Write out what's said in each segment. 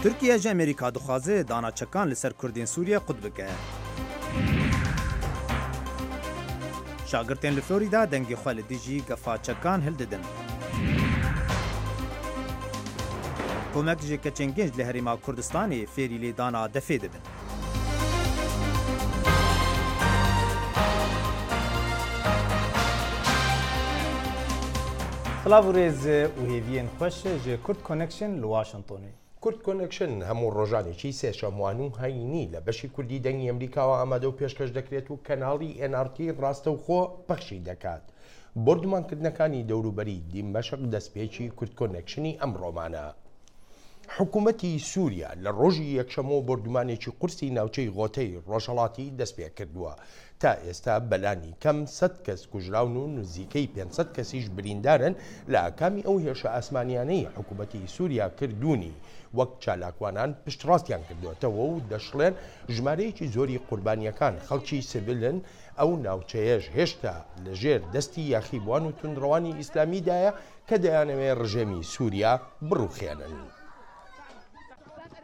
ترکیه ji Amerîka dixwaze danaçekan li ser Kurdên Sûriye qut bike. Şagirtên li Florîda dengê xwe li dijî gefaçekan hildidin. Komek ji keçên genç li Herêma Kurdistanê fêrî lêdana defê dibin. Xilaf û rêz û hêviyên xweş ji Kurd Connection li Washingtonê. کورد کۆنەکشن هەموو ڕۆژانێکی سێ شەموان و هەینی لە بەشی کوردی دەنگی ئەمریکاوە ئامادە و پێشکەش دەکرێت و کەناڵی NRT ڕاستە و خۆ پەخشی دەکات. بردومانکردنەکانی دەوروبەری دیمەشق دەستپێکی کورد کۆنەکشنی ئەم ڕۆمانە. حکوومەتی سووریا لە ڕۆژی یەکشەمەوە بردومانێکی قورسی ناوچەی غۆتەی ڕۆژهەڵاتی دەست پێ کردووە. تا ئێستا بەلانی کەم 100 کەس کوژراون و نزیکەی 500 کەسیش بریندارن لە ئاکامی ئەو هێشە ئاسمانیانەی حکوومەتی سووریا کردوونی وەک چالاکوانان پشتڕاستیان کردوێتەوە و دەشڵێن ژمارەیەکی زۆری قوربانیەکان خەڵکی سیڤیلن ئەو ناوچەیەش هێشتا لەژێر دەستی یاخیبوان و توندڕەوانی ئیسلامیدایە کە دەیانەوێت ڕژێمی سووریا بڕوخێنن.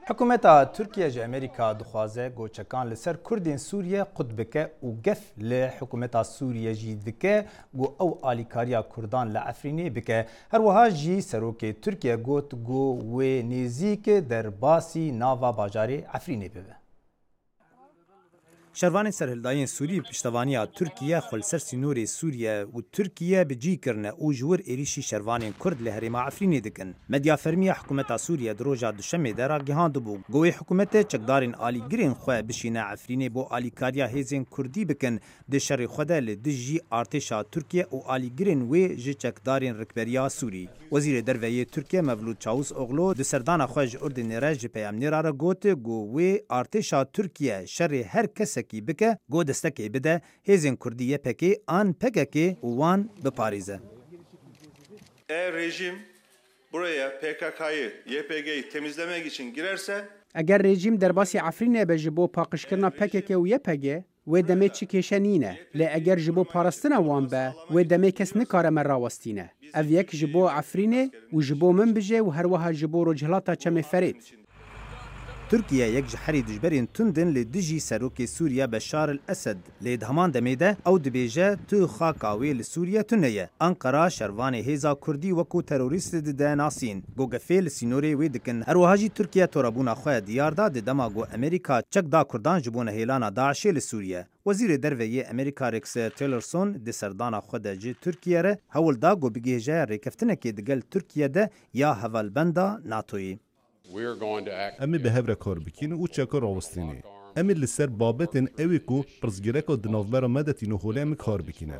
حکوومەتا تورکیە ji Amerîka dixwaze goçekan li ser Kurdên Sûriye qut bike û gef li hikûmeta Sûriye jî dike got ew alîkariya Kurdan li Efrînê bike. Her wiha jî serokê Tirkiye got got wê nêzik derbasî nava bajarê Efrînê bibe. Şervanên serhildayên Sûrî piştevaniya Tirkiye xwe li ser sînorê Sûriye û Tirkiye bi cî kirine û ji wir êrişî şervanên Kurd li Herêma Efrînê dikin. Medya fermiya hikûmeta Sûriye di roja duşemê de ragihandibû. Govê hikûmetê çekdarên alîgirên xwe bişîne Efrînê bo alîkariya hêzên Kurdî bikin. Di şerê xwe de li dijî artêşa Tirkiye û alîgirên wê ji çekdarên Rikberiya Sûrî. Wezîrê Derveyê Tirkiye Mevlûd Çavûsoğlu di serdana xwe ji Urdinê re ji peyamnêra re got wê artêşa Tirkiye şerê her kesek bike got destekê bide hêzên Kurdî YPG an PKK û wan biparêze. Eğer rejim buraya PKK'yı, YPG'yi temizlemek için girerse eger rejim derbasî Efrînê be ji bo paqijkirina PKK û YPG wê demê çi kêşe nîne lê eger ji bo parastina wan be wê demê kes nikare me rawestîne. Ev yek ji bo Efrînê û ji bo min bije û her wiha ji bo rojhilata çemê Ferêd. Tirkiye yek ji herî dijberên tundin li dijî serokê Sûriye Beşar el-Esed lê di heman demê de ew dibêje tu xaka wê li Sûriye tune ye. Ankara şervanê hêza Kurdî wekû terorîst dide nasîn. Gogefê li sînorê wê dikin. Her wiha jî Tirkiye torabûna xwe diyar da di dema got Amerîka çek da Kurdan ji bo nehêlana Daişê li Sûriye. Wezîrê Derveyê Amerîka Rex Tillerson di serdana xwe de ji Tirkiye re hewl da got bigêje rêkeftinekê digel Tirkiye de ya hevalbenda NATOyê. Em ê bi hev re kar bikin û çeka rawestînê. Em ê li ser babetên evê ku pirsgireka di navbera me de tînoholê em ê kar bikine.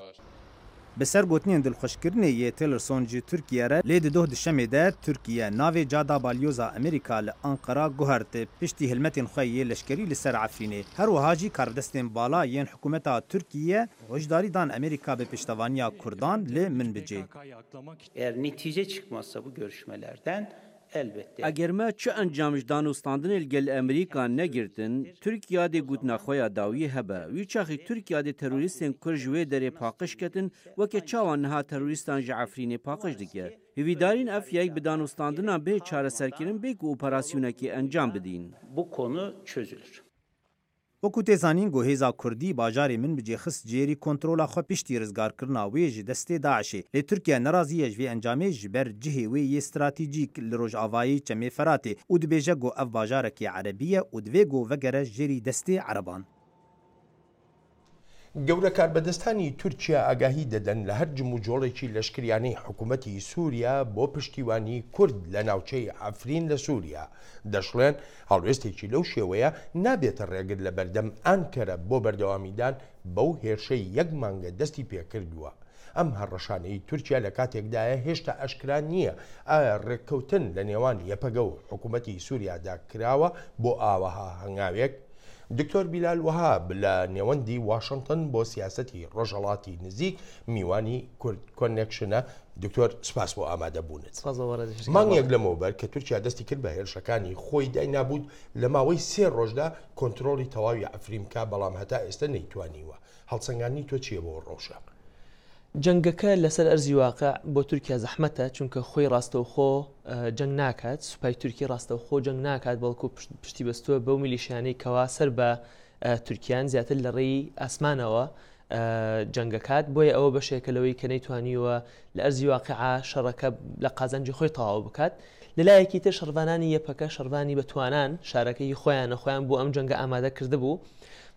Bi ser gotinên dilxweşkirinê yê Tillerson ji Tirkiye re lê di doh dişemê de Tirkiye navê cada balyoza Amerîka li Ankara guherte piştî hilmetên xwe yê leşkerî li ser Efrînê. Her wiha jî kardestên bala yên hikûmeta Tirkiye hişdarî dan Amerîka bi piştevaniya Kurdan li min bicê. Eğer netice çıkmazsa bu görüşmelerden elbette. Eger me çi encam ji danûstandinê li gel Amerîka negirtin, Tirkiye dê gotnaxweya dawî hebe. Wî çaxî Tirkiye dê terorîstên Kurd ji wê derê paqij ketin weke çawan niha terorîstan ji Efrînê paqij dike. Hêvîdarîn ev yek bi danûstandina bê çareserkirin bê ku operasyonekê encam bidîn. Bu konu çözülür. Wekû tê zanîn got hêza Kurdî bajarê min bicê xist jêrî kontrola xwe piştî rizgarkirina wê ji destê Daişê. Lê Tirkiye neraziye ji vê encamê ji ber cihê wê yê stratejîk li Rojavayê çemê Feratê û dibêje got ev bajarekî erebî ye û divê got vegere jêrî destê Ereban. گەورە کاربەدەستانی تورکیا ئاگاهی دەدەن لە هەر جموجۆڵێکی لەشکریانەی حکوومەتی سووریا بۆ پشتیوانی کورد لە ناوچەی ئەفرین لە سووریا دەشڵێن هەڵوێستێکی لەو شێوەیە نابێتە ڕێگر لە بەردەم ئانکەرە بۆ بەردەوامیدان بەو هێرشەی یەک مانگە دەستی پێکردووە. ئەم هەڕەشانەی تورکیا لە کاتێکدایە هێشتا ئەشکران نییە ئایا ڕێککەوتن لە نێوان یەپەگە و حکوومەتی سووریادا کراوە بۆ ئاوەها هەنگاوێک. دکتۆر بیلال وهاب لە نێوەندی واشنگتن بۆ سیاسەتی ڕۆژهەڵاتی نزیک میوانی کورد کۆنێکشنە دکتۆر سپاس بۆ ئامادەبوونت. مانگێک لەمەوبەر کە تورکیا دەستی کرد بە هێرشەکانی خۆی داینابوود لە ماوەی 3 ڕۆژدا کۆنتترۆلی تەواوی ئەفریم کا بەڵام هەتا ئێستا نەیتوانیوە. هەڵسەنگانی تۆ چییە بۆ ڕۆژە؟ جەنگەکە لەسەر ئەرزی واقع بۆ تورکیا زەحمەتە چونکە خۆی ڕاستەوخۆ جەنگ ناکات سوپای تورکی ڕاستەوخۆ جەنگ ناکات بەڵکو پشتی بەستووە بەو میلیشیانەی کەوا سەر بە تورکیان زیاتر لە ڕێی ئاسمانەوە جەنگەکات بۆیە ئەوە بەشێکەلەوەی کە نەیتوانیوە لە ئەرزی واقعا شەڕەکە لە قازانجی خۆی تەواو بکات لەلایەکی تر شەڕوانانی یەپەکە شەڕوانی بەتوانان شارەکەی خۆیان بۆ ئەم جەنگە ئامادە کرده بوو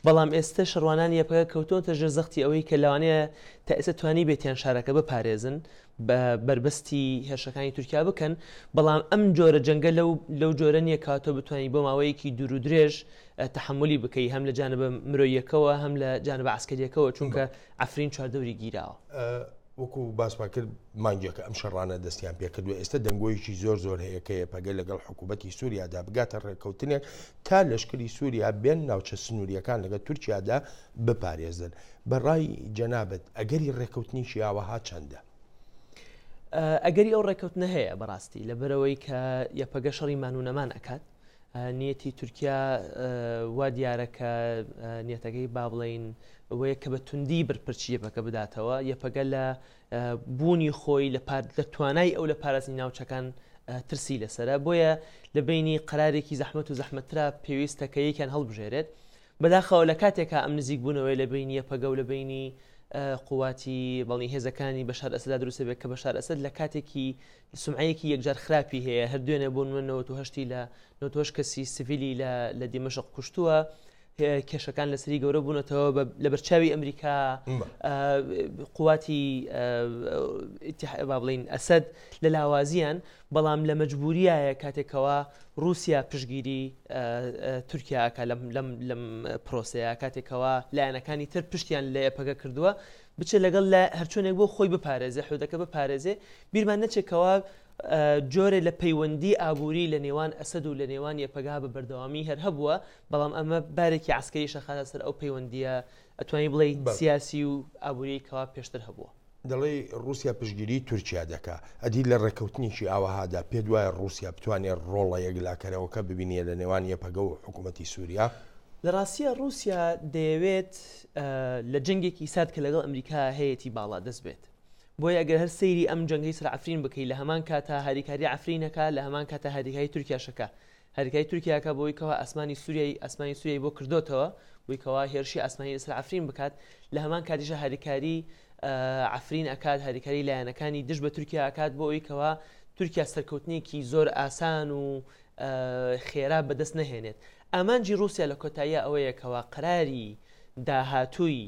بەڵام ئێستا شەڕوانانی یەپەکە کەوتۆتە ژێر زەختی ئەوەی کە لەوانەیە تا ئێستا توانی بێتیان شارەکە بپارێزن بە بربەستی هێرشەکانی تورکیا بکەن بەڵام ئەم جۆرە جەنگە لەو جۆرە نییە کاتۆ بتوانانی بۆ ماوەیەکی دوور و درێژ تحملی بکەی هەم لە جانبە مرۆیەکەوە هەم لە جانبە عسکەریەکەوە چونکە ئەفرین چواردەوری گیراوە وەکو باسمان کرد مانگێکە ئەم شەڕانە دەستیان پێکردووە ئێستا دەنگۆیەکی زۆر هەیەکەیە پەگەل لەگەڵ حکوومەتی سووریادا بگاتە ڕێککەوتنێک تا لەشکری سووریا بێن ناوچە سنووریەکان لەگە تورکیادا بپارێزن بەڕای جەنابەت ئەگەری ڕێککەوتنیشی ئاوەها چەندە؟ ئەگەری ئەو ڕێککەوتنە هەیە بەڕاستی لەبەرەوەی کە یەپەگە شەڕی مانوونەمان ئەکات نیەتی تورکیا وا دیارەکە نیەتەکەی با بڵین ئەوەیە کە بە توندی بەرپرچی یەپەکە بداتەوە یەپەگە لە بوونی خۆی لە توانای ئەو لە پارێزنی ناوچەکان ترسی لەسرە بۆیە لە بینی قەرارێکی زەحمەت و زەحمەترا پێویستە کە یەکیان هەڵبژێرێت بەداخەوە لە کاتێکە ئەم نزیک بوونەوەی لە بینی یەپەگە و لە بینی قواتی بەڵنی هێزەکانی بەشار ئەسەدا دروستە بێت کە بەشار ئەسەد لە کاتێکی سمعەیەکی یەکجار خراپی هەیە هەردوێنێ بۆ منەوەهشتی لە 90 کەسی سڤیلی لە دیمەشق کوشتووە کێشەکان لەسەری گەورە بوونەتەوە لە بەرچاوی ئەمریکا قواتی با بڵین ئەسەد لە لاوازیان بەڵام لە مەجبوریایە کاتێکەوە رووسیا پشگیری تورکیاکە لەم پرۆسەیە کاتێکەوە لایەنەکانی تر پشتیان لە یەپەکە کردووە بچێ لەگەڵ لە هەرچۆنێک بۆ خۆی بپارێزێ حودەکە بپارێزێ بیرمان نەچێکەوە جۆرە لە پەیوەندی ئابووری لە نێوان ئەسەد و لە نێوان یەپەگا بە بەردەوامی هەر هەبووە بەڵام ئەمە بارێکی عسکەری شەخاتە سەر ئەو پەیوەندیە ئەتوانی بڵێ سیاسی و ئابووریکەوە پێشتر هەبووە دەڵێ رووسیا پشگیری تورکیا دەکا ئەدی لە ڕێککەوتنیشی ئاوەهادا پێ دوایە رووسیا بتوانێت ڕۆڵە یەکلاکەرەوەکە ببینیە لە نێوان یەپەگە و حکوومەتی سووریا لە ڕاستیە رووسیا دەیەوێت لە جەنگێکی سارد کە لەگەڵ ئەمریکا هەیەی باڵا دەست بێت بۆیە ئەگەر هەر سەیری ئەم جەنگەی سەر عەفرین بکەیت لە هەمان کاتە هاریکاری عەفرینەکە لە هەمان کاتە هاریکاری تورکیاشەکە هەریکاری تورکیاکە بۆی کەەوە ئاسمانی سووریای بۆ کردوتەوە بۆی کەوا هێرشی ئاسمانی لەسەر عەفرین بکات لە هەمان کاتیشە هاریکاری عەفرین ئەکات هاریکاری لایەنەکانی دژ بە تورکیا ئەکات بۆ ئەوی کەوا تورکیا سەرکەوتنێکی زۆر ئاسان و خێرا بەدەست نەهێنێت ئامانجی رووسیا لە کۆتاییە ئەوەیە کەوا قەراری داهاتووی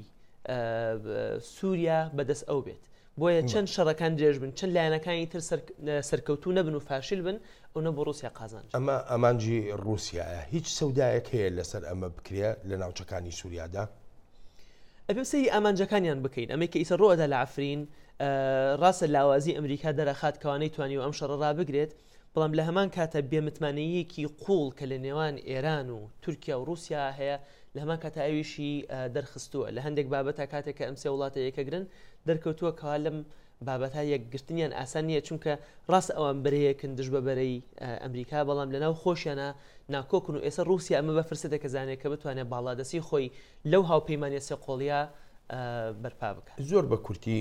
سووریا بەدەست ئەو بێت بۆیە چەند شەڕەکان درێژ بن چەند لایەنەکانی تر سەرکەوتوو نەبن و فاشل بن ئەو نە بۆ رووسیا قازانج ئەمە ئەمانجی رووسایە هیچ سەودایەک هەیە لەسەر ئەمە بکرێ لە ناوچەکانی سووریادا ئەبێ سەری ئامانجەکانیان بکەین ئەمە کە ئیسە ڕۆەدا لە عەفرین ڕاستە لاوازی ئەمریکا دەرەخات کەوانەی توانی و ئەم شەڕە ڕابگرێت بەڵام لە هەمان کاتە بێمتمانەیەکی قوڵ کە لە نێوان ئێران و تورکیا و رووسیا هەیە لە هەمان کاتە ئەویشی دەرخستووە لە هەندێک بابەتە کاتێککە ئەم سێ وڵاتە یەکەگرن دەرکەوتووە کەوا لەم بابەتە یەکگرتنیان ئاسان نییە چونکە ڕاست ئەوان بەرەیەکن دژ بە بەرەی ئەمریکا بەڵام لەناو خۆشیانە ناکۆکن و ئێستا رووسیا ئەمە بە فرسەتێکە زانێت کە بتوانێت باڵادەسی خۆی لەو هاوپەیمانە سێ قۆڵیا بەرپا بکە زۆر بە کورتی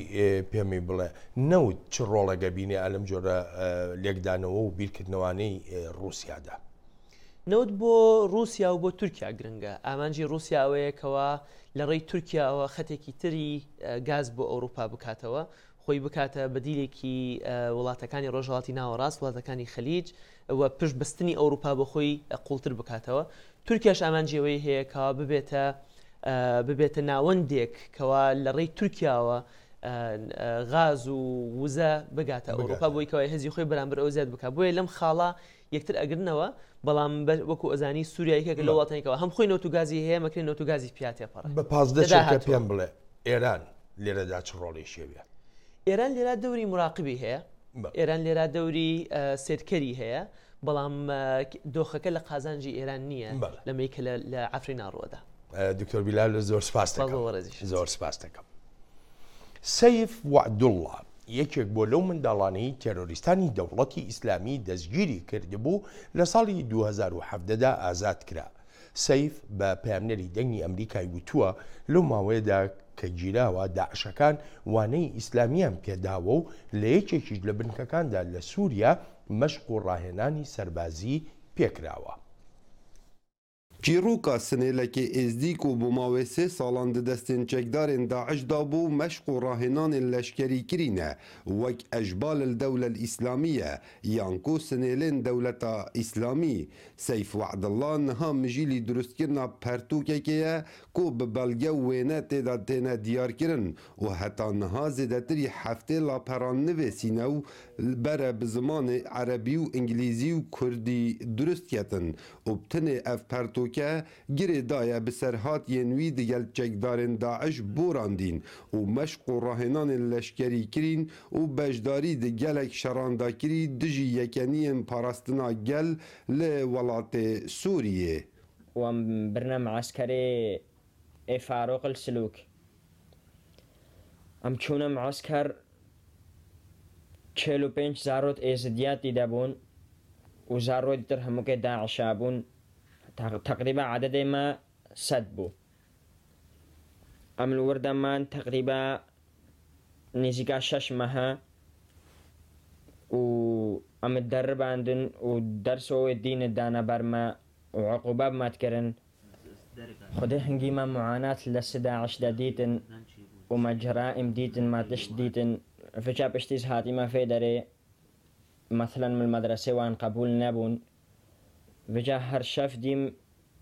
پێمی بڵێ نەوت چ ڕۆڵەگە بینێ ئەلم جۆرە لێکدانەوە و بیرکردنەوەی رووسیادا نەوت بۆ رووسیا و بۆ تورکیا گرنگە ئامانجی رووسیا ئەوەیەکەوە لە ڕێی تورکیاەوە خەتێکی تری گاز بۆ ئەوروپا بکاتەوە خۆی بکاتە بەدیلێکی وڵاتەکانی ڕۆژهڵاتی ناوەڕاست وڵاتەکانی خەلیج و پشت بەستنی ئەوروپا بە خۆی قوڵتر بکاتەوە تورکیاش ئامانجیەوەی هەیەکەوە ببێتە ناوەندێک کەوا لە ڕێی تورکیاوە غاز و وزە بگاتە ئەوروپا بۆی کەوای هەزی خۆی بەرامبەر ئەو زیاد بکات بۆیە لەم خاڵە یەکتر ئەگرنەوە بەڵام وەکو ئەزانی سووریایەکە لە وڵاتانێکەوە هەم خۆی نەوتوگازی هەیە مەکرێن نەوتوگازی پیاتێپەڕ بە پازدەچێکە پێم بڵێ ئێران لێرەدا چ ڕۆڵی شێوێ ئێران لێرا دەوری مراقبی هەیە ئێران لێرا دەوری سێرکەری هەیە بەڵام دۆخەکە لە قازانجی ئێران نییە لەمەیکە لە عەفرین ڕۆدا دکتۆر بیلال زۆر سپاس دەکەم زۆر سپاس دەکەم سەیف وعدوڵڵا یەکێک بۆ لەو منداڵانەی تێرۆریستانی دەوڵەتی ئیسلامی دەستگیری کردبوو لە ساڵی 2017دا ئازاد کرا سەیف بە پەیامنەری دەنگی ئەمریکای وتووە لەو ماوەیەدا کە گیراوە داعشەکان وانەی ئیسلامیان پێداوە و لە یەکێکیش لە بنکەکاندا لە سووریا مەشق و ڕاهێنانی سەربازی پێکراوە. چیرۆکا سنێلekê êzdîk û bi mavê 3 salan di destên çekdarên Daeş dabû meşq û rahênanên leşkerî kirîne wek Ejbalil Dewlel İslamiye yan ku sinêlên Dewleta İslamî. Seyf Wehdillah niha mijîlî durustkirina pertûkekê ye ku bi belge û wêne têda têne diyarkirin û heta niha zêdetirî heftê laperan nivêsîne û bere bi zimanê Erebî û İngilîzî û Kurdî durust ketin û bi tinê ev pertûk girê daye bi serhatiyên wî digel çekdarên Daeş borandîn û meşq û rahênanên leşkerî kirîn û beşdarî di gelek şerandakirî dijî yekeniyên parastina gel li welatê Sûriyê. Wan birne muaskerê ê Farûq el Silûk. Em çûne muasker 45 zarot êzidiyatî debûn û zarot dir hemûkê Daişa bûn. تقريبا عدد ما سدبو أم الورد من تقريبا نزيكا 6 مها و أم الدرب عندن ودرسوا الدين الدانا برما وعقوبات ما تكرن خده هنجي ما معاناة للسداعش ديتن وما جرائم ديتن ما تشديتن في جاب اشتيز هاتي ما في داري مثلا من المدرسة وان قبول نبون وجا هر شاف ديم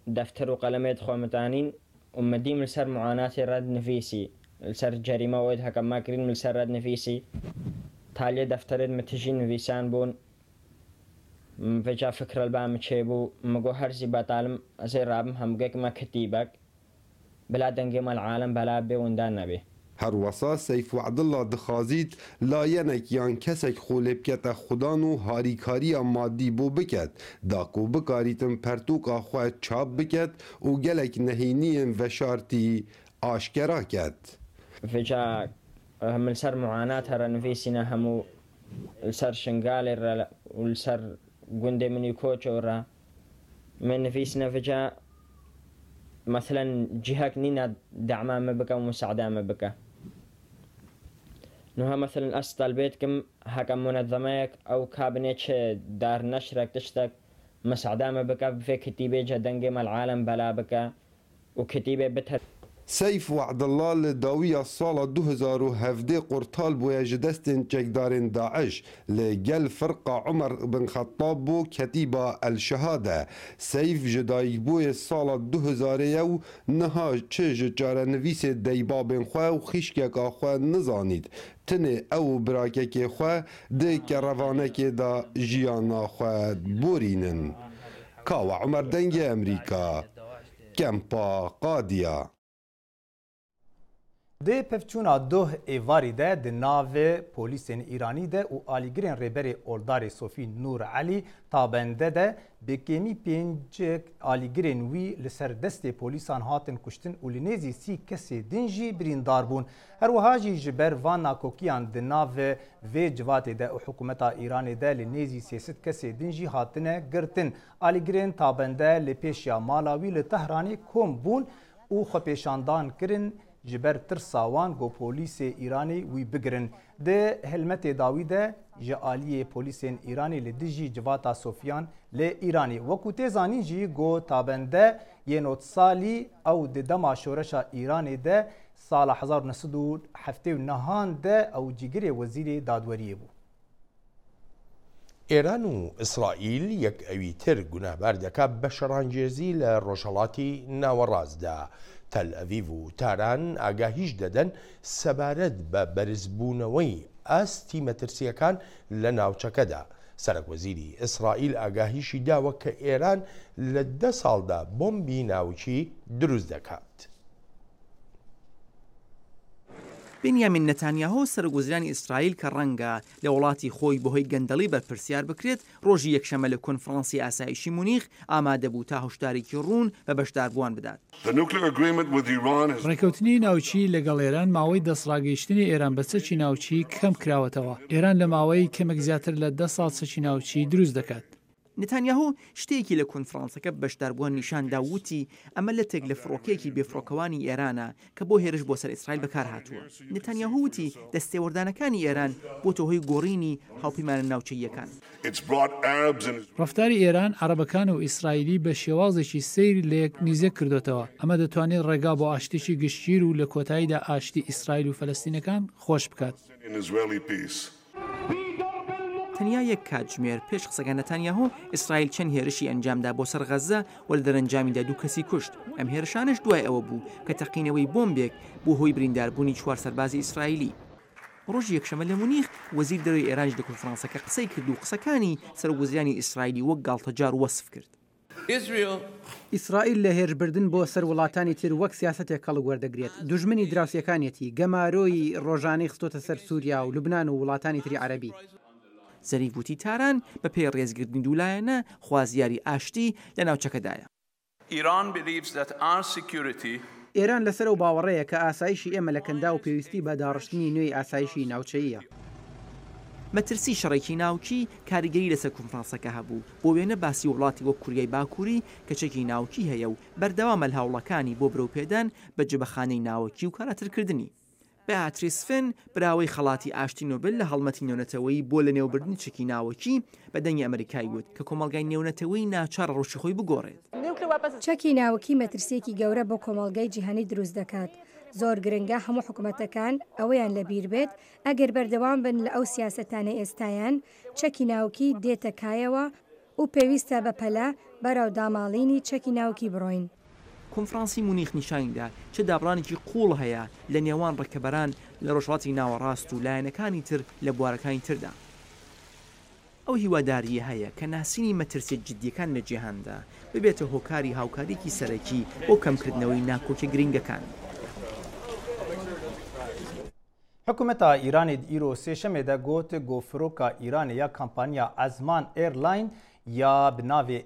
دفتر وقلمات خوامتانين ومديم لسر معاناة رد نفيسي لسر جريمة ويد هكا ماكرين لسر رد نفيسي تالي دفتر متجين نفيسان بون وجا فكر البام تشيبو مقو هرزي باتعلم زي رابم همقك ما كتيبك بلا دنگي ما العالم بلا بي وندان نبي هر وسا سیف وعدالله دخوازید لایەnek yan kesek xolê bikete xudan û harîkariya maddî bû biket da ku bikarîtin pertûka xwe çap biket û gelek nehîniyên veşartî aşkera ket. Veca min ser muanat here nivîsîne hemû li ser şingalê re û li ser gundê min û koço re min nivîsîne veca مثلا جهك نينا دعما ما بك ومساعدة ما بك نوها مثلا أسطال بيتكم هكا منظميك أو كابنيتش دار نشرك تشتك مساعدة ما بك في كتيبة جدنجي مع العالم بلا بك وكتيبة بتر سیف وعدالله لداویە ساڵە 2017 قورتال بووە ji destên çekdarên Daeş li gel firqa Umar bin Xettab bû ketîba El-Şehade. Seyf ji dayîkbûyê sala 2000 û niha çi ji çarenivîsê deybabên xwe û xîşkeka xwe nizanît. Tinê ew û birakekê xwe di kerevanekê da jiyana xwe borînin. Kawa Umer dengê Emerîka, Kempa Qadiya. Di pevçûna doh êvarî de di navê polîsên Îranî de û alîgirên rêberê Oldarê Sofî Nur Elî tabende de bêkemî 5 alîgirên wî li ser destê polîsan hatin kuştin û li nêzî 30 kesê din jî birîndar bûn. Her wiha jî ji ber van nakokiyan di navê vê civatê de û hikûmeta Îranê de li nêzî 300 kesê din jî hatine girtin. Alîgirên tabende li pêşiya mala wî li Tehranê kom bûn û xwepêşandan kirin ji ber tirsa wan got polîsê Îranê wî bigirin. Di helmetê dawî de ji aliyê polîsên Îranê li dijî civata Sofyan lê Îranê. Wekû tê zanîn jî got tabende yên salî ew di dema şoreşa Îranê de sala 1979 de ew cîgirê wezîrê dadweriyê bû. ئێران و ئیسرائیل یەک ئەوی تر گونەهبار دەکات بە شەڕانگێزی لە ڕۆژهەڵاتی ناوەڕاستدا. تەل ئەڤیڤ و تاران ئاگاهیش دەدەن سەبارەت بە بەرزبوونەوەی ئاستی مەترسیەکان لە ناوچەکەدا. سەرۆکوەزیری ئیسرائیل ئاگاهیشی داوە کە ئێران لە 10 ساڵدا بۆمبی ناوچی دروست دەکات. بنیامین نەتانیاهۆ سەرۆکوەزیرانی ئیسرائیل کە ڕەنگە لە وڵاتی خۆی بەهۆی گەندەڵی بەرپرسیار بکرێت ڕۆژی یەکشەمە لە کۆنفرانسی ئاسایشی مونیخ ئامادەبوو تا هەشدارێکی ڕوون بە بەشداربووان بدات. ڕێکەوتنی ناوچی لەگەڵ ئێران ماوەی دەسڕاگەیشتنی ئێران بە چەکی ناوچی کەم کراوەتەوە. ئێران لە ماوەی کەمێک زیاتر لە 10 ساڵ چەکی ناوچی دروست دەکات. نتانیاهو شتێکی لە کۆنفرانسەکە بەشداربووان نیشاندا وتی ئەمە لە تێک لە فڕۆکەیەکی بێفڕۆکەوانی ئێرانە کە بۆ هێرش بۆ سەر ئیسرائیل بەکار هاتووە. نتانیاهو وتی دەستێوەردانەکانی ئێران بۆتە هۆی گۆڕینی هاوپەیمانە ناوچەییەکان. ڕفتاری ئێران عەرەبەکان و ئیسرائیلی بە شێوازێکی سەیری لە یەک نزیک کردوتەوە. ئەمە دەتوانێت ڕێگا بۆ ئاشتێکی گشتگیر و لە کۆتاییدا ئاشتی ئیسرائیل و فەلەستینەکان خۆش بکات. تەنیا یەک کاتژمێر پێش قسەکە نەتانیاهو ئیسرائیل چەند هێرشی ئەنجامدا بۆ سەر غەزە و لە دەرەنجامیدا 2 کەسی کوشت. ئەم هێرشانش دوای ئەوە بوو کە تەقینەوەی بۆمبێک بۆ هۆی برینداربوونی 4 سەربازی ئیسرائیلی. ڕۆژی یەکشەمە لە مونیخ وەزیر دەرەوەی ئێرانش لە کۆنفرانسەکە قسەی کرد و قسەکانی سەرۆکوەزیرانی ئیسرائیلی وەک گاڵتەجار وەسف کرد. ئیسرائیل لە هێرشبردن بۆ سەر وڵاتانی تر وەک سیاسەتێک کەڵ وەردەگرێت. دوژمنی دراوسەکانیەتی گەمارۆی ڕۆژانەی خستۆتە سەر سووریا و لوبنان و وڵاتانی تری عەرەبی. زەریف وتی تاران بە پێی ڕێزگرتنی دوولایەنە خوازیاری ئاشتی لە ناوچەکەدایە. ئێران لەسەر و باوەڕەیە کە ئاسایشی ئێمە لە کەندا و پێویستی بە داڕشتنی نوێی ئاسایشی ناوچەیە. مەترسی شەڕێکی ناوکی کاریگەری لەسەر کۆنفرانسەکە هەبوو بۆ وێنە باسی وڵاتی وەک کوریای باکووری کە چەکی ناوکی هەیە و بەردەوامە هەوڵەکانی بۆ برەوپێدان بە جبەخانەی ناوەکی و کاراترکردنی. بەئاتریس فن براوەی خەڵاتی ئاشتی نۆبل لە هەڵمەتی نێونەتەوەی بۆ لە نێوبردنی چەکی ناوەکی بە دەنگی ئەمریکای وت کە کۆمەڵگای نێونەتەوەی ناچار ڕۆژی خۆی بگۆڕێت. چەکی ناوەکی مەترسیەکی گەورە بۆ کۆمەڵگای جیهانی دروست دەکات. زۆر گرنگە هەموو حکوومەتەکان ئەوەیان لەبیر بێت ئەگەر بەردەوام بن لە ئەو سیاسەتانە ئێستایان چەکی ناوکی دێتە کایەوە و پێویستە بە پەلا بەرەو داماڵینی چەکی ناوکی بڕۆین. کۆنفرانسی مونیخ نیشانیدا چه دابڕانێکی قوڵ هەیە لە نێوان ڕێکەبەران لە ڕۆژهەڵاتی ناوەڕاست و لایەنەکانی تر لە بوارەکانی تردا. ئەو هیواداریە هەیە کە ناسینی مەترسیە جدیەکان لە جیهاندا ببێتە هۆکاری هاوکاریکی سەرەکی بۆ کەمکردنەوەی ناکۆکە گرنگەکان. حکومتا ایران ایرو سێشەمێ دا گوت گۆفرۆکا ئیران یا کامپانیا ئەزمان ئێرلاین یا بناوێ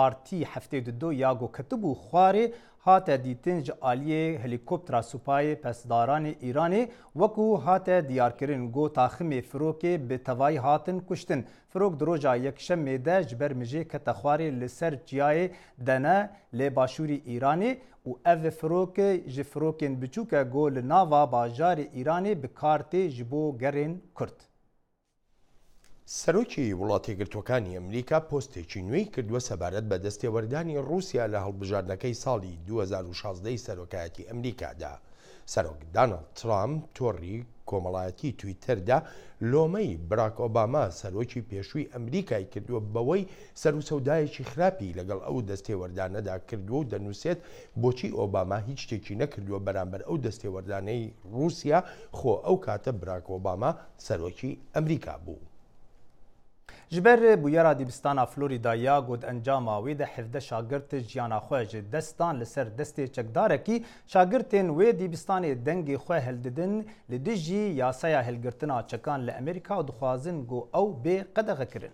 ART 72 یا گۆکەتبوو خوارێ هاتە دیتن ji aliyê helîkoptera supayê pesdaranê Îranê wekû hate diyarkirin got taximê firokê bi tevayî hatin kuştin. Firok di roja yekşemê de ji ber mijê kete xwarê li ser çiyayê dene lê başûrî Îranê û ev firokê ji firokên biçûk e got li nava bajarê Îranê bi kar tê ji bo gerên Kurd. سەرۆکی وڵاتی گرتوەکانی ئەمریکا پۆستێکی نوێی کردووە سەبارەت بە دەستێوەردانی ڕووسیا لە هەڵبژاردنەکەی ساڵی 2016 سەرۆکایەتی ئەمریکادا. سەرۆک دانالد ترامپ تۆڕی کۆمەڵایەتی تویتەردا لۆمەی براک ئۆباما سەرۆکی پێشووی ئەمریکای کردووە بەوەی سەر و سەودایەکی خراپی لەگەڵ ئەو دەستێوەردانەدا کردووە و دەنووسێت بۆچی ئۆباما هیچ شتێکی نەکردووە بەرامبەر ئەو دەستێوەردانەی ڕووسیا خۆ ئەو کاتە براک ئۆباما سەرۆکی ئەمریکا بوو. ji ber bûyera dibistana Florîdaya got encama wê de 17 şagird jiyana xwe ji destan li ser destê çekdarekî şagirtên wê dîbistanê dengê xwe heldidin li dijî yasaya hilgirtina çekan li Amerîka dixwazin got ew bê qedexe kirin.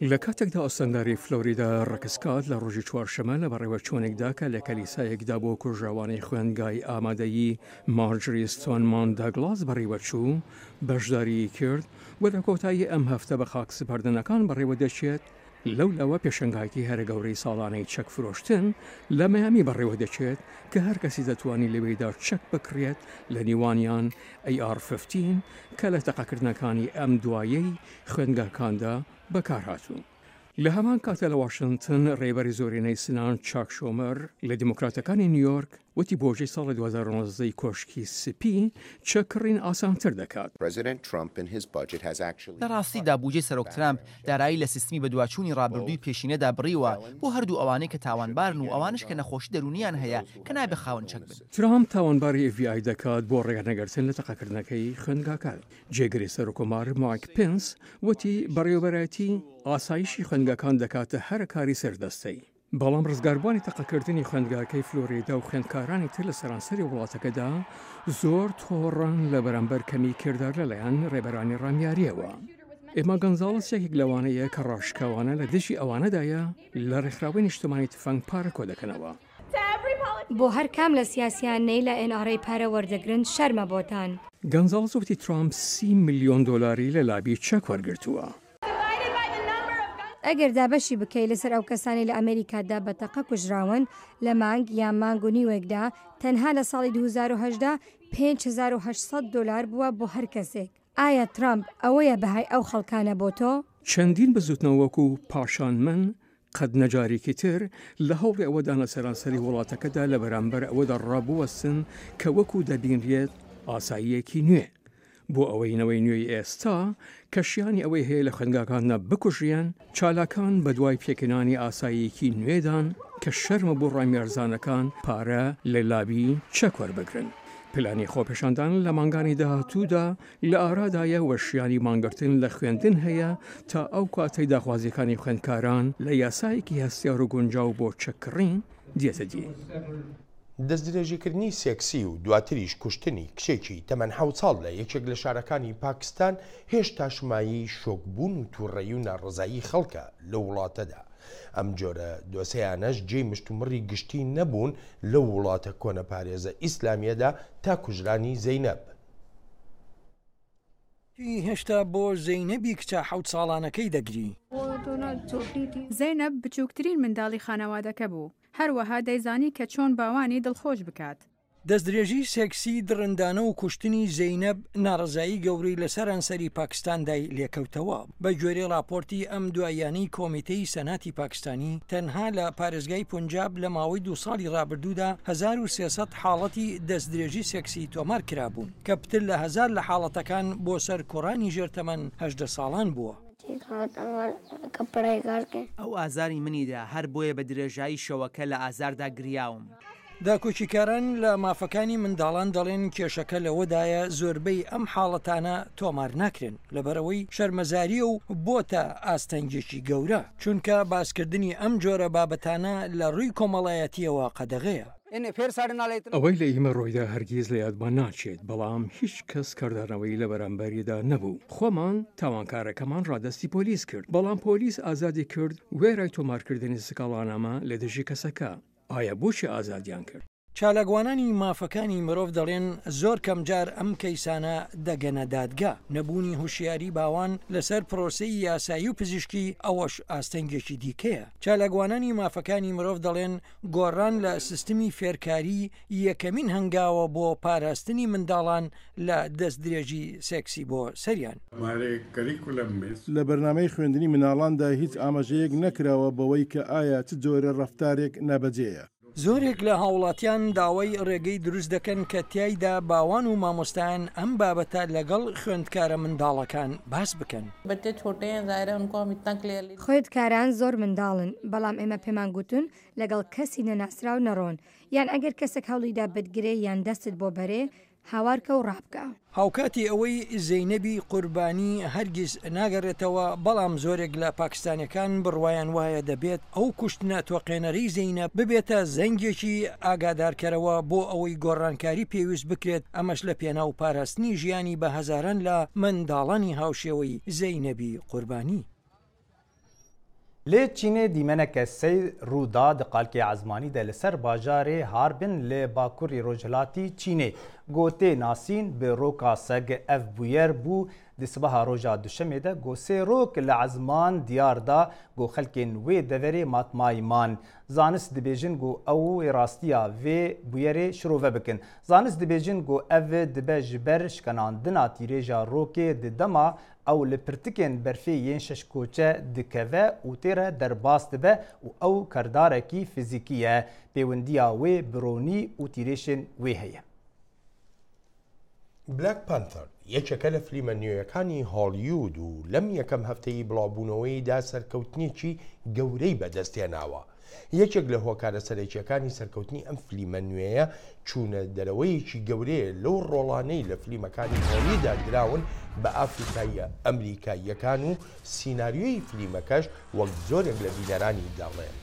لە کاتێکدا ئەستەنداری فلۆریدا ڕکسکات لە ڕۆژی چوارشەمە لە بەڕێوەچۆنێکدا کە لە کەلیسایەکدا بۆ کوژراوانەی خوێندگای ئامادەیی مارجری ستۆنمان داگلاس بەڕێوەچوو بەشداری کرد و لە کۆتایی ئەم هەفتە بە خاک سپاردنەکان بەڕێوە دەچێت لەولەوە پێشنگایەتی هەرە گەورەی ساڵانەی چەک فرۆشتن لە مەیامی بەڕێوە دەچێت کە هەر کەسی دەتوانی لەوێدا چەک بکرێت لە نیوانیان AR-15 کە لە تەقەکردنەکانی ئەم دوایەی خوێندگاکاندا بەکارهاتوو. لە هەمان کاتە لە واشنگتن ڕێبەری زۆرینەی سنان چاک شۆمەر لە دیموکراتەکانی نیویۆرک وتی بۆژەی ساڵی 2019 کۆشکی سپی چەکڕین ئاسانتر دەکات. لە ڕاستیدا بودجێی سەرۆک ترامپ دارایی لە سیستمی بەدواچوونی ڕابردووی پێشینەدا بڕیوە بۆ هەردوو ئەوانەی کە تاوانبارن و ئەوانش کە نەخۆشی دەرونیان هەیە کە نابێ خاوەن چەک بن. ترامپ تاوانباری FBI دەکات بۆ ڕێگەنەگەرتن لە تەقەکردنەکەی خوێندگاکان. جێگری سەرۆکۆمار مایک پێنس وتی بەڕێوەبەرەتی ئاسایشی خوێندگاکان دەکاتە هەر کاری سەردەستەی. بەڵام ڕزگاربوانی تەقەکردنی خوێندگاکەی فلۆریدا و خوێندکارانی تر لە سەرانسەری وڵاتەکەدا زۆر تۆڕان لە بەرامبەر کەمی کردار لەلایەن ڕێبەرانی ڕامیاریەوە. ئێمە گەنزاڵس یەکێک لەوانەیە کە ڕاشکاوانە لە دژی ئەوانەدایە لە ڕێکخراوەی نیشتمانی تفەنگ پارە کۆ دەکەنەوە. بۆ هەر کام لە سیاسیانەی لە NRA پارە وەردەگرن شەرمە بۆتان. گەنزاڵس وتی ترامپ $30 میلیۆن لە لابی چەک وەرگرتووە. ئەگەر دابەشی بکەی لەسەر ئەو کەسانی لە ئەمریکادا بەتەقە کوژراون لە مانگ یان مانگ و نیوێکدا تەنها لە ساڵی 2010 $5,800 بووە بۆ هەر کەسێک. ئایا ترامپ ئەوەیە بەهای ئەو خەڵکانە بۆ تۆ؟ چەندین بزوتنەوەکو پاشان من قەت نەجارێکی تر لە هەوڵی ئەوەدانە سەرانسەری وڵاتەکەدا لە بەرامبەر ئەوەدا ڕابوەستن کە وەکو دەبینرێت ئاساییەکی نوێ بۆ ئەوەینەوەی نوێی ئێستا کەشیانی ئەوەی هەیە لە خەنگاکانە بکوژیان چالاکان بە دوای پێکەنانی ئاساییەکی نوێدان کە شەرمە بۆ ڕامیێرزانەکان پارە لە لابی چەکوەربگرن. پلانی خۆپێشاندان لە مانگانی داهاتوودا لە ئارادایە وەشیانی مانگرتن لە خوێندن هەیە تا ئەو کاتەی داخوازیەکانی خوێندکاران لە یاسایەکی هەستیار و گونجاو بۆ چەکڕین دێتە دی. دەستدرێژیکردنی سێکسی و دواتریش کوشتنی کچێکی تەمەن 7 ساڵ لە یەکێک لە شارەکانی پاکستان هێشتا شمایی شۆکبوون و تووڕێی و ناڕزایی خەڵکە لە وڵاتەدا. ئەم جۆرە دۆسەیانەش جێی مشتومڕی گشتی نەبوون لە وڵاتە کۆنە پارێزە ئیسلامیەدا تا کوژرانی زەینەب. هێشتا بۆ زەینەبی کچە 7 ساڵانەکەی دەگری. زەینەب بچووکترین منداڵی خانەوادەکە بوو. هەروەها دەیزانی کە چۆن باوانی دڵخۆش بکات. دەستدرێژی سێکسی درڕندانە و کوشتنی زەینەب ناڕزایی گەورەی لەسەر ئەنسەری پاکستاندای لێکەوتەوە. بە گوێرەی راپۆرتی ئەم دوایانەی کۆمیتەی سەناتی پاکستانی تەنها لە پارێزگای پونجاب لە ماوەی 2 ساڵی ڕابردوودا 1300 حاڵەتی دەستدرێژی سێکسی تۆمار کرابوون کە پتر لە 1000 لە حاڵەتەکان بۆ سەر کوڕانی ژێرتەمەن 18 ساڵان بووە. ئەو ئازاری منیدا هەر بۆیە بە درێژایی شەوەکە لە ئازاردا گریاوم. داکۆچیکاران لە مافەکانی منداڵان دەڵێن کێشەکە لەوەدایە زۆربەی ئەم حاڵەتانە تۆمار ناکرێن لەبەرەوەی شەرمەزاری و بۆتە ئاستەنگێکی گەورە چونکە باسکردنی ئەم جۆرە بابەتانە لە ڕووی کۆمەڵایەتیەوە قەدەغەیە. ئەوەی لە ئیمە ڕۆیدا هەرگیز لە یادمان ناچێت بەڵام هیچ کەس کردانەوەی لە بەرامبەریدا نەبوو. خۆمان تاوانکارەکەمان ڕادستی پۆلیس کرد بەڵام پۆلیس ئازادی کرد وێرای تۆمارکردنی سکاڵانەمە لە دژی کەسەکە. ئایا بۆچی ئازادیان کرد؟ چالاگوانانی مافەکانی مرۆڤ دەڵێن زۆر کەمجار ئەم کەیسانە دەگەنە دادگا. نەبوونی هوشیاری باوان لەسەر پرۆسەی یاسایی و پزیشکی ئەوەش ئاستەنگێکی دیکەیە. چالاگوانانی مافەکانی مرۆڤ دەڵێن گۆڕان لە سیستمی فێرکاری یەکەمین هەنگاوە بۆ پاراستنی منداڵان لە دەستدرێژی سێکسی بۆ سەریان. لە بەرنامەی خوێندنی مناڵاندا هیچ ئاماژەیەک نەکراوە بەوەی کە ئایا چ جۆرە ڕەفتارێک نابەجێیە. زۆرێک لە هاوڵاتیان داوای ڕێگەی دروست دەکەن کە تایدا باوان و مامۆستایان ئەم بابەتە لەگەڵ خوێندکارە منداڵەکان باس بکەن. خوێندکاران زۆر منداڵن بەڵام ئێمە پێمان گوتون لەگەڵ کەسی نەناسراو نەڕۆن یان ئەگەر کەسێک هەوڵیدا بتگرێ یان دەستت بۆ بەرێ هاوارکە و ڕابکە. هاوکاتی ئەوەی زەینەبی قوربانی هەرگیز ناگەڕێتەوە بەڵام زۆرێک لە پاکستانیەکان بڕوایان وایە دەبێت ئەو کوشتنە تۆقێنەرەی زەینەب ببێتە زەنگێکی ئاگادارکەرەوە بۆ ئەوەی گۆڕانکاری پێویست بکرێت ئەمەش لە پێناو پاراستنی ژیانی بە هەزاران لە منداڵانی هاوشێوەی زەینەبی قوربانی. لێ چینê dîmeneke sey rûda di qalkê ezmanî de li ser bajarê harbin lê bakurî Rojhilatî Çînê. Gotê Nasîn bi roka seg ev bûyer bû di sibaha roja duşemê de gosê rok li ezman diyar da got xelkên wê deverê matmayî man. Zanist dibêjin got ew rastiya vê bûyerê şirove bikin. Zanist dibêjin got ev dibe ji ber şkenandina tîrêja rokê di dema ew li pirtikên berfê yên şeşkoçe dikeve û tê re derbas dibe û ew kerdarekî fîzîkî ye. Pêwindiya wê bironî û tîrêşên wê heye. Black Panther یەکێکە لە فلیمە نوێیەکانی هۆلیوود و لەم یەکەم هەفتەی بڵاوبوونەوەیدا سەرکەوتنیێکی گەورەی بەدەستێناوە. یەکێک لە هۆکارە سەرەکیەکانی سەرکەوتنی ئەم فلیمە نوێیە چوونە دەرەوەیەکی گەورەیە لەو ڕۆڵانەی لە فلیمەکانی هۆلیدا دراون بە ئافریقاییە ئەمریکاییەکان و سیناریۆی فلیمەکەش وەک زۆرێک لە بینەرانی دەڵێن.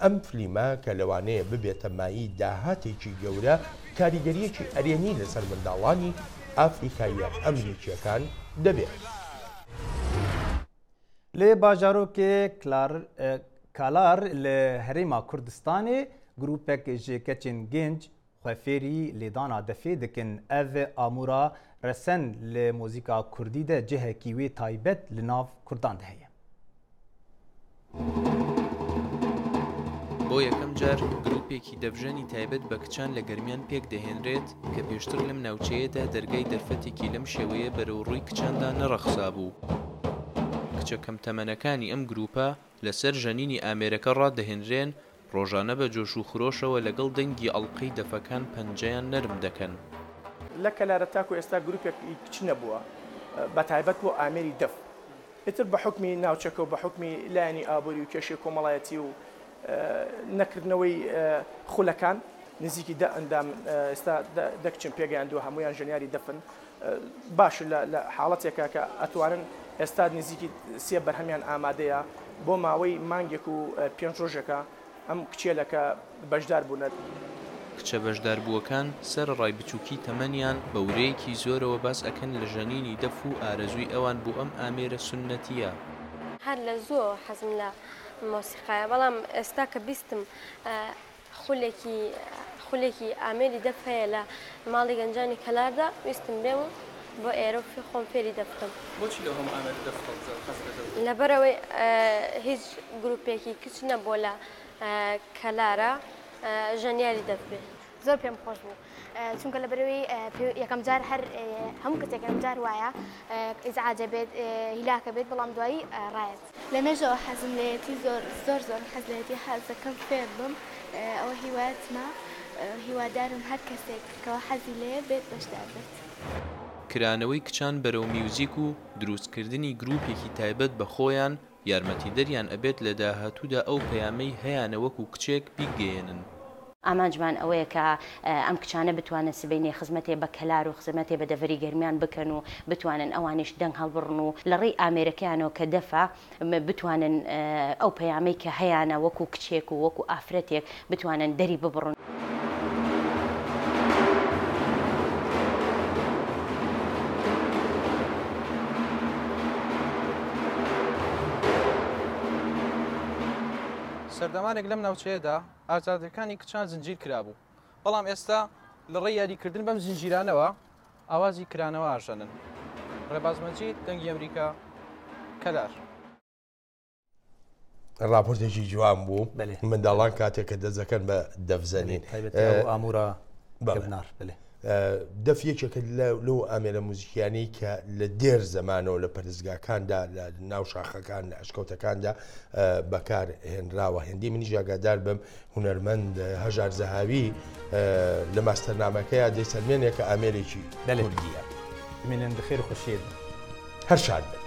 ئەم فلیمە کە لەوانەیە ببێتە مایی داهاتێکی گەورە کاریگەریەکی ئەرێنی لەسەر منداڵانی ئافریقاییە ئەمریکیەکان دەبێت. لێ باژارۆکێ کالار لە هەرێما کوردستانê grûpek ji keçên genç xwefêrî lêdana defê dikin. Ev amûra resen li mûzîka Kurdî de cihekî wê taybet li nav Kurdan de heye. بۆ یەکەم جار گروپێکی دەڤژەنی تایبەت بە کچان لە گەرمیان پێک دەهێنرێت کە پێشتر لەم ناوچەیەدا دەرگای دەرفەتێکی لەم شێوەیە بەرەو ڕووی کچاندا نەڕەخسا بوو. کچە کەم تەمەنەکانی ئەم گروپە لەسەر ژەنینی ئامێرەکە ڕادەهێنرێن ڕۆژانە بە جۆش و خرۆشەوە لەگەڵ دەنگی ئەڵقەی دەفەکان پەنجەیان نەرم دەکەن. لە کەلارە تاکو ئێستا گروپێکی کچ نەبووە بە تایبەت بۆ ئامێری دەف ئتر بە حکمی ناوچەکە و بە حکمی لایەنی ئابووری و کێشی کۆمەڵایەتی و نەکردنەوەی خولەکان نزیکی ئەندام ئێستا دەکچن پێگەیاندووە هەمویان ژەنیاری دەفن باش لە حاڵەتێکە کە ئەتوانن ئێستا نزیکی سێ بەرهەمیان ئامادەیە بۆ ماوەی مانگێک و 5 ڕۆژەکە ئەم کچێلەکە بەشدار بوونەت. کچە بەشداربووەکان سەر ڕای بچووکی تەمەنیان بە ورەیەکی زۆرەوە باس ئەکەن لە ژەنینی دەف و ئارەزووی ئەوان بۆ ئەم ئامێرە سونەتیە. هەر لە زۆر حەزم لە مۆسیقایە بەڵام ئێستا کە بیستم خولێکی ئامێری دەف هەیە لە ماڵی گەنجانی کەلاردا ویستم بێم بۆ ئێرە و خۆم فێری دەفتم. بۆچی لە هەم ئامێر دەف لەبەرەوەی هیچ گروپێکی کچ نەبووە لە کەلارە ژەنیاری دەبێ. زۆر پێم خۆش بوو چونکە لەبەرەوەی یەکەم جار هەر هەموو کەسێک یەکەم جار وایە ئیزعاجە بێت هیلاکە بێت بەڵام دوایی ڕایەت. لە مێژەوە حەزم لەیەتی زۆر حەز لەیەتی حەزەکەم فێر بم ئەوە هیوایەتمە هیوادارم هەر کەسێک کەەوە حەزی لێ بێت بەشدار بێت. کرانەوەی کچان بەرەو میوزیک و دروستکردنی گروپێکی تایبەت بە خۆیان یارمەتیدەریان ئەبێت لە داهاتوودا ئەو پەیامەی هەیەە وەکو کچێک بیگەێنن. ئامانجمان ئەوەیە کە ئەم کچانە بتوانن سبینێ خزمەتێ بە کەلار و خزمەتێ بە دەڤەری گەرمیان بکەن و بتوانن ئەوانش دەنگ هەڵبڕن و لە ڕێی ئامێرەکەیانەوە کە دەفا بتوانن ئەو پەیامەی کە هەیەە وەکو کچێک و وەکو ئافرەتێک بتوانن دەری ببڕن. سەردەمانێک لەم ناوچەیەدا ئازادەکانی کچان زنجیر کرابوو بەڵام ئێستا لە ڕێی یاریکردن بەم زنجیرانەوە ئاوازی کرانەوە ئاژەنن. ڕێبازمەجید دەنگی ئەمریکا کەلار. راپۆرتێکی جوان بوو منداڵان کاتێک کە دەزەکەن بە دەفزەنین ئامورە دەف یەکێکە لەو ئامێرە موزیکیانی کە لە دێر زەمانەوە لە پەرزگاکاندا لە ناو شاخەکان لە عشکەوتەکاندا بەکار هێنراوە. هێندی منیش ئاگادار بم هونەرمەند هەژار زەهاوی لە ماستەرنامەکەیە دەیسەلمێنێکە ئامێرێکی کوردیە. منێن بخێر و خۆشێت هەر شاد بن.